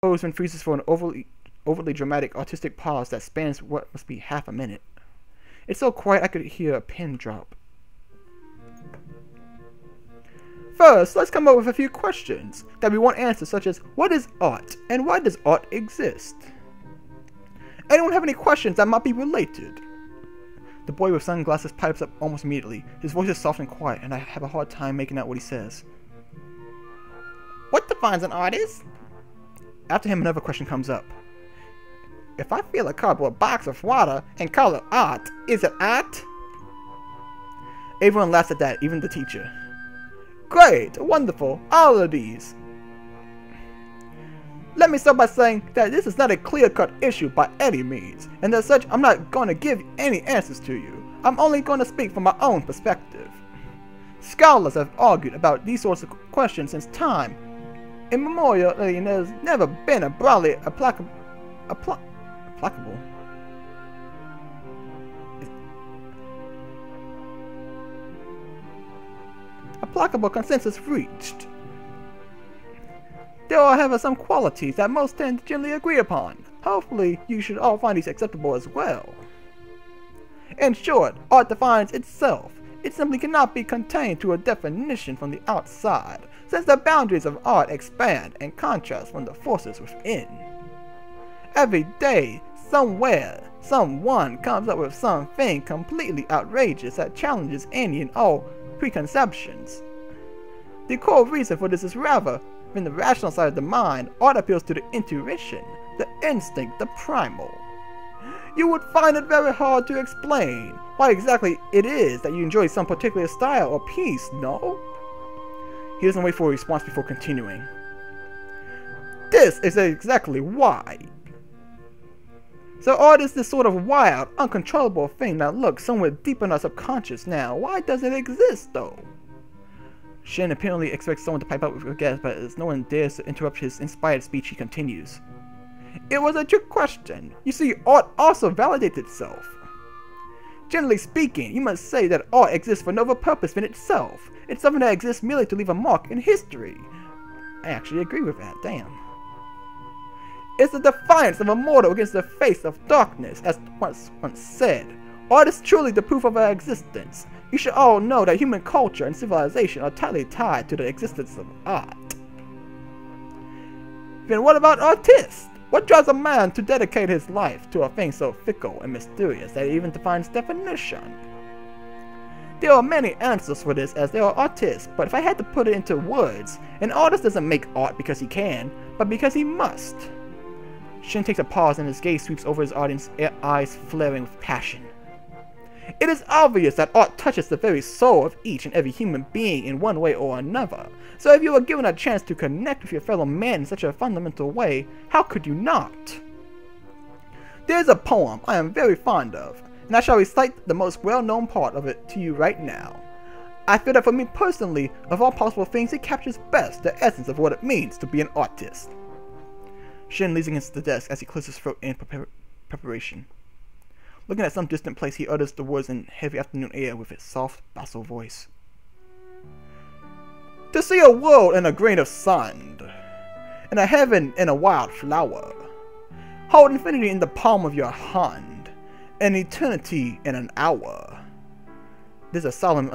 and freezes for an overly dramatic artistic pause that spans what must be half a minute. It's so quiet I could hear a pin drop. First, let's come up with a few questions that we want answers, such as, what is art, and why does art exist? Anyone have any questions that might be related? The boy with sunglasses pipes up almost immediately. His voice is soft and quiet, and I have a hard time making out what he says. What defines an artist? After him, another question comes up. If I fill a cardboard box with water and call it art, is it art? Everyone laughs at that, even the teacher. Great, wonderful, all of these. Let me start by saying that this is not a clear-cut issue by any means, and as such, I'm not going to give any answers to you. I'm only going to speak from my own perspective. Scholars have argued about these sorts of questions since time immemorial, and there's never been a broadly applicable consensus reached. There are, however, some qualities that most tend to generally agree upon. Hopefully, you should all find these acceptable as well. In short, art defines itself. It simply cannot be contained to a definition from the outside, since the boundaries of art expand and contrast from the forces within. Every day, somewhere, someone comes up with something completely outrageous that challenges any and all preconceptions. The core reason for this is rather, from the rational side of the mind, art appeals to the intuition, the instinct, the primal. You would find it very hard to explain why exactly it is that you enjoy some particular style or piece, no? He doesn't wait for a response before continuing. This is exactly why. So art is this sort of wild, uncontrollable thing that lurks somewhere deep in our subconscious now. Why does it exist, though? Shin apparently expects someone to pipe up with a guess, but as no one dares to interrupt his inspired speech, he continues. It was a trick question. You see, art also validates itself. Generally speaking, you must say that art exists for no other purpose than itself. It's something that exists merely to leave a mark in history. I actually agree with that, damn. It's the defiance of a mortal against the face of darkness, as once said. Art is truly the proof of our existence. You should all know that human culture and civilization are tightly tied to the existence of art. Then what about artists? What drives a man to dedicate his life to a thing so fickle and mysterious that it even defines definition? There are many answers for this, as there are artists, but if I had to put it into words, an artist doesn't make art because he can, but because he must. Shin takes a pause and his gaze sweeps over his audience, eyes flaring with passion. It is obvious that art touches the very soul of each and every human being in one way or another, so if you were given a chance to connect with your fellow man in such a fundamental way, how could you not? There's a poem I am very fond of, and I shall recite the most well-known part of it to you right now. I feel that for me personally, of all possible things, it captures best the essence of what it means to be an artist. Shin leans against the desk as he clears his throat in preparation. Looking at some distant place, he utters the words in heavy afternoon air with his soft, basso voice. To see a world in a grain of sand, and a heaven in a wild flower, hold infinity in the palm of your hand, and eternity in an hour. There's a solemn